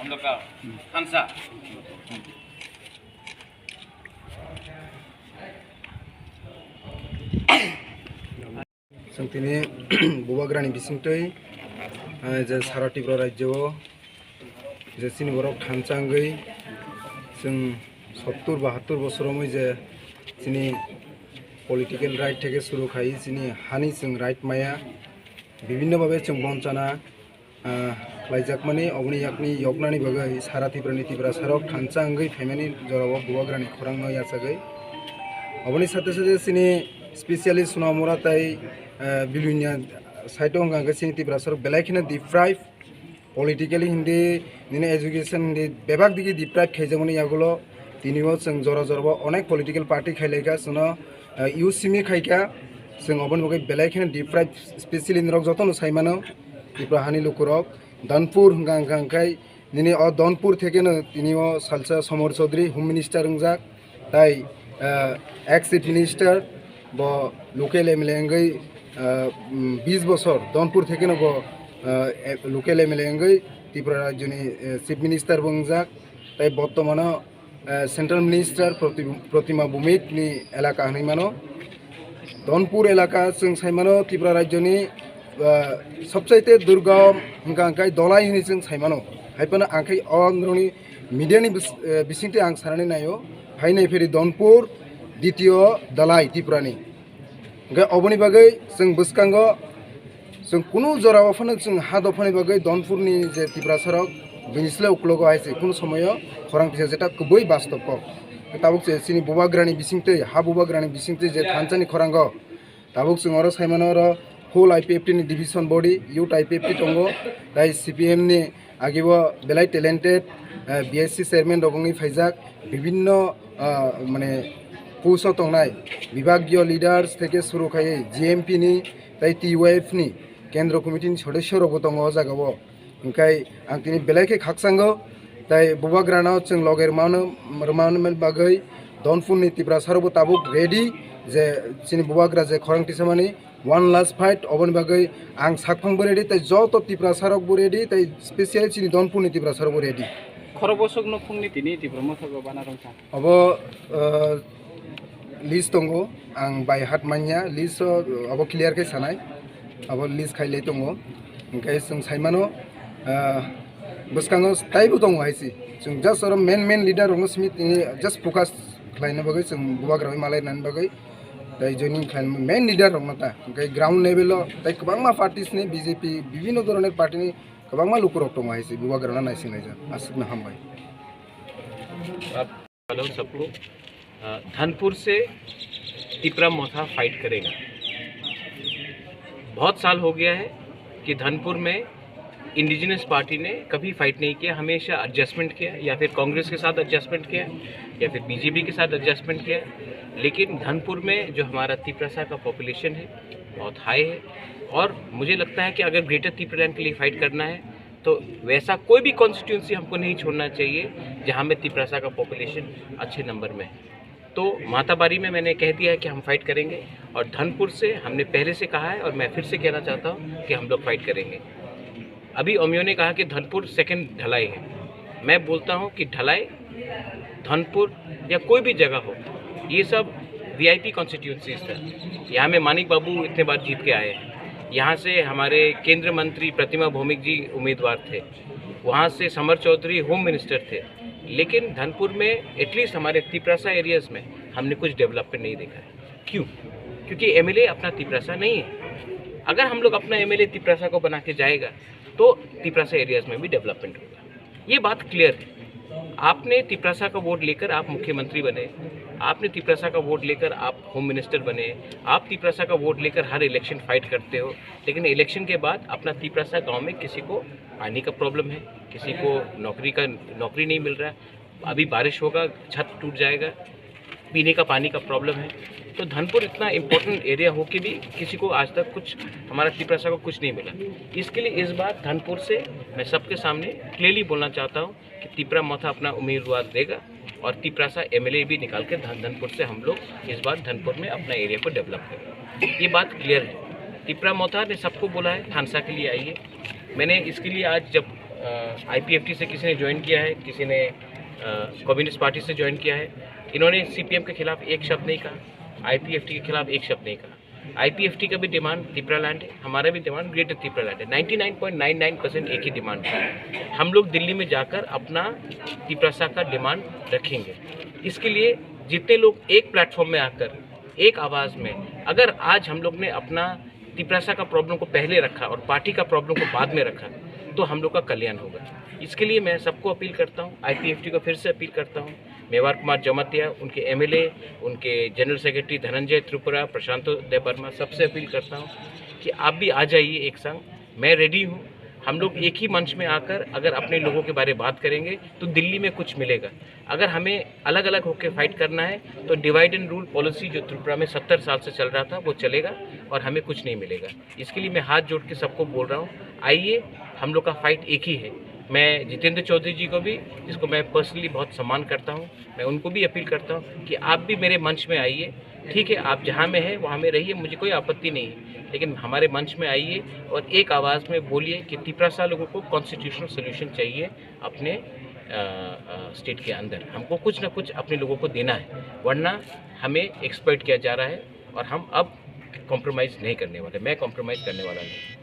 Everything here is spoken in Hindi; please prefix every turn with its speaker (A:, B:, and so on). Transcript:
A: हम लोग का थानसा।
B: जों दिनै बुबाग्रानि बिसिंथै जे सारा त्रिपुरा राज्योआव जे सिनि बरक थानसांगै जों 70-72 बोसोराव जे सिनि पलिटिकल राइट থেকে शुरू खाई सिनि हानि जों राइट माया विभिन्न भावे जों बंचाना लाइजाकमानि अबनि याकनि यकनानि बगै सारा त्रिपुरा सारक थानसांगै फैमानि जराव बुबाग्रानि खौरां यासागै अबनि साथे साथे सिनि स्पेशली सुनामरा ताई बिलुनिया साइटों गांगे सिनि त्रिपुरा सारक बेलायखिना डिप्राइव पलिटिकली हिंदी निने एजुकेशन हिंदी बेबाक दिगी डिप्राइव खेजमनि यागुलो दिनिव जों जरा जराव अनेक पलिटिकल पार्टी खाइलायगा सुनो यूसीमी खाइका जों अबन बगै बेलायखिना डिप्राइव स्पेशली नरक जतन साइमानो त्रिपुरा हानि लुकुरक दानपुर गांगांखाय निने अ दानपुर थेकेनो दिनिव सालसा समर चौधरी होम मिनिस्टर रंजाक ताई एक्स चीफ मिनिस्टर ब लोकल एमएलए अंगै 20 बছর दानपुर थेकेनो ब लोकल एमएलए अंगै त्रिपुरा राज्यनि चीफ मिनिस्टर बंजाक ताई बर्तमान सेंट्रल मिनिस्टर प्रतिमा भौमिकनि एलाका हनैमानो दानपुर एलाका जों साइमानो त्रिपुरा राज्यनि सबचाइते दुर्गम हंगांखाय दलाई हनि जों साइमानो हाइपानो आंखाय अनरनि मीडियानि बिसिंथि आं सारनानै नायो फाइनाय फेरि दानपुर द्वितीय दलाई त्रिपुरानि ओमफ्राय अबनि बागै जों बसकांगो जों कुनु जरावाफानो जों हा दफानि बागै दानपुरनि जे त्रिपुरा सरक बिनिस्ले उक्लग आइसे कुनु समय खरां पिसा जेटा गुबै बास्तव ताबुक जे सिनि बुबाग्रानि बिसिंथै हा बुबाग्रानि बिसिंथै जे थानसानि खरांगो ताबुक जों अर साइमानो र होल आईपीएफटी नि डिविजन बॉडी यूथ आईपीएफटी टंगो दाइ सीपीएम नि आगिबो बेलाय टैलेंटेड बीएससी चेयरमैन रगंनि फाइजाक विभिन्न माने पोस्टआव तंनाय विभागीय लीडर्स थेके शुरू खायै जीएमपी नि दाइ टीयूएफ नि केंद्र कमिटिनि सदस्य रगो दङ जागावो ओंखाय आं दिनै बेलायखे खाकसांगो दाइ बुबाग्रानाव जों लगेर मानो बागै दानपुरनि त्रिपुरा सारबो ताबुक रेडी जे सिनि बुबाग्रा जे खरां तिसामानि वन लास्ट फाइट अबन बागै आं साकफांबो रेडी ताइ जत त्रिपुरा सारकबो रेडी ताइ स्पेशली सिनि दानपुरनि त्रिपुरा सारबो रेडी
A: खरबसक न फुंनि तिनि त्रिपुरा मथागो बाना रंसा
B: अब लिस्ट दङ आं बाय हात मान्या लिस्ट अब क्लियर के सानाय अब लिस्ट खाइले दङ ओंखाय जों साइमानो बसकांगो ताइबो दङ आइसि जों जस्ट आरो मेन लीडर रंग स्मिथ जस्ट फोकस खालायनो बागै जों बुबाग्रानि मालायनानै बागै दाइ जयनिं खालायनो मेन लीडर रंग ता ओंखाय ग्राउंड लेभेलाव दाइ गोबांमा पार्टिसनि बीजेपी विभिन्न धरনের पार्टीनि गोबांमा लुकुरक दङ आइसि बुबाग्राना नायसिंनाय जा आसिकनो हामबाय
C: हेलो सबको धनपुर से त्रिपुरा मोथा फाइट करेगा। बहुत साल हो गया है कि धनपुर में इंडिजिनस पार्टी ने कभी फाइट नहीं किया, हमेशा एडजस्टमेंट किया, या फिर कांग्रेस के साथ एडजस्टमेंट किया या फिर बीजेपी के साथ एडजस्टमेंट किया। लेकिन धनपुर में जो हमारा त्रिपुरा का पॉपुलेशन है बहुत हाई है और मुझे लगता है कि अगर ग्रेटर त्रिपुरा के लिए फाइट करना है तो वैसा कोई भी कॉन्स्टिट्यूंसी हमको नहीं छोड़ना चाहिए जहाँ में त्रिपुरा का पॉपुलेशन अच्छे नंबर में है। तो माताबारी में मैंने कह दिया है कि हम फाइट करेंगे और धनपुर से हमने पहले से कहा है और मैं फिर से कहना चाहता हूँ कि हम लोग फाइट करेंगे। अभी ओमियो ने कहा कि धनपुर सेकंड ढलाई है, मैं बोलता हूँ कि ढलाई धनपुर या कोई भी जगह हो, ये सब वीआईपी कॉन्स्टिट्यूंसीज है। यहाँ में मानिक बाबू इतने बार जीत के आए हैं, यहाँ से हमारे केंद्र मंत्री प्रतिमा भौमिक जी उम्मीदवार थे, वहाँ से समर चौधरी होम मिनिस्टर थे। लेकिन धनपुर में एटलीस्ट हमारे त्रिपुरा एरियाज़ में हमने कुछ डेवलपमेंट नहीं देखा है। क्यों? क्योंकि एमएलए अपना त्रिपुरा नहीं है। अगर हम लोग अपना एमएलए त्रिपुरा को बना के जाएगा तो त्रिपुरा एरियाज़ में भी डेवलपमेंट होगा। ये बात क्लियर है। आपने त्रिपुरा का वोट लेकर आप मुख्यमंत्री बने, आपने त्रिपुरा का वोट लेकर आप होम मिनिस्टर बने, आप त्रिपुरा का वोट लेकर हर इलेक्शन फाइट करते हो, लेकिन इलेक्शन के बाद अपना त्रिपुरा गांव में किसी को पानी का प्रॉब्लम है, किसी को नौकरी नहीं मिल रहा है, अभी बारिश होगा छत टूट जाएगा, पीने का पानी का प्रॉब्लम है। तो धनपुर इतना इम्पोर्टेंट एरिया हो के भी किसी को आज तक कुछ हमारा त्रिपुरा को कुछ नहीं मिला। इसके लिए इस बार धनपुर से मैं सबके सामने क्लियरली बोलना चाहता हूँ कि त्रिपुरा मोथा अपना उम्मीदवार देगा और त्रिपुरा एमएलए भी निकाल के धनपुर से हम लोग इस बार धनपुर में अपना एरिया को डेवलप करेंगे। ये बात क्लियर है। त्रिपुरा मोथा ने सबको बोला है थानसा के लिए आइए। मैंने इसके लिए आज जब IPFT से किसी ने ज्वाइन किया है, किसी ने कम्युनिस्ट पार्टी से ज्वाइन किया है। इन्होंने CPM के खिलाफ एक शब्द नहीं कहा, IPFT के खिलाफ एक शब्द नहीं कहा। IPFT का भी डिमांड त्रिपुरा लैंड है, हमारा भी डिमांड ग्रेटर त्रिपुरा लैंड है। 99.99% एक ही डिमांड है। हम लोग दिल्ली में जाकर अपना त्रिपुरा का डिमांड रखेंगे। इसके लिए जितने लोग एक प्लेटफॉर्म में आकर एक आवाज़ में, अगर आज हम लोग ने अपना त्रिपुरा का प्रॉब्लम को पहले रखा और पार्टी का प्रॉब्लम को बाद में रखा, तो हम लोग का कल्याण होगा। इसके लिए मैं सबको अपील करता हूँ, IPFT को फिर से अपील करता हूँ, मेवार कुमार जमातिया, उनके MLA, उनके जनरल सेक्रेटरी धनंजय त्रिपुरा, प्रशांत देवर्मा, सबसे अपील करता हूँ कि आप भी आ जाइए एक संग। मैं रेडी हूँ। हम लोग एक ही मंच में आकर अगर अपने लोगों के बारे में बात करेंगे तो दिल्ली में कुछ मिलेगा। अगर हमें अलग अलग होकर फाइट करना है तो डिवाइड एंड रूल पॉलिसी जो त्रिपुरा में 70 साल से चल रहा था वो चलेगा और हमें कुछ नहीं मिलेगा। इसके लिए मैं हाथ जोड़ के सबको बोल रहा हूँ, आइए, हम लोग का फाइट एक ही है। मैं जितेंद्र चौधरी जी को भी, जिसको मैं पर्सनली बहुत सम्मान करता हूँ, मैं उनको भी अपील करता हूँ कि आप भी मेरे मंच में आइए। ठीक है, आप जहाँ में हैं वहाँ में रहिए, मुझे कोई आपत्ति नहीं है, लेकिन हमारे मंच में आइए और एक आवाज़ में बोलिए कि त्रिपुरा लोगों को कॉन्स्टिट्यूशनल सोल्यूशन चाहिए अपने स्टेट के अंदर। हमको कुछ ना कुछ अपने लोगों को देना है, वरना हमें एक्सप्लॉइट किया जा रहा है और हम अब कॉम्प्रोमाइज़ नहीं करने वाले। मैं कॉम्प्रोमाइज़ करने वाला नहीं।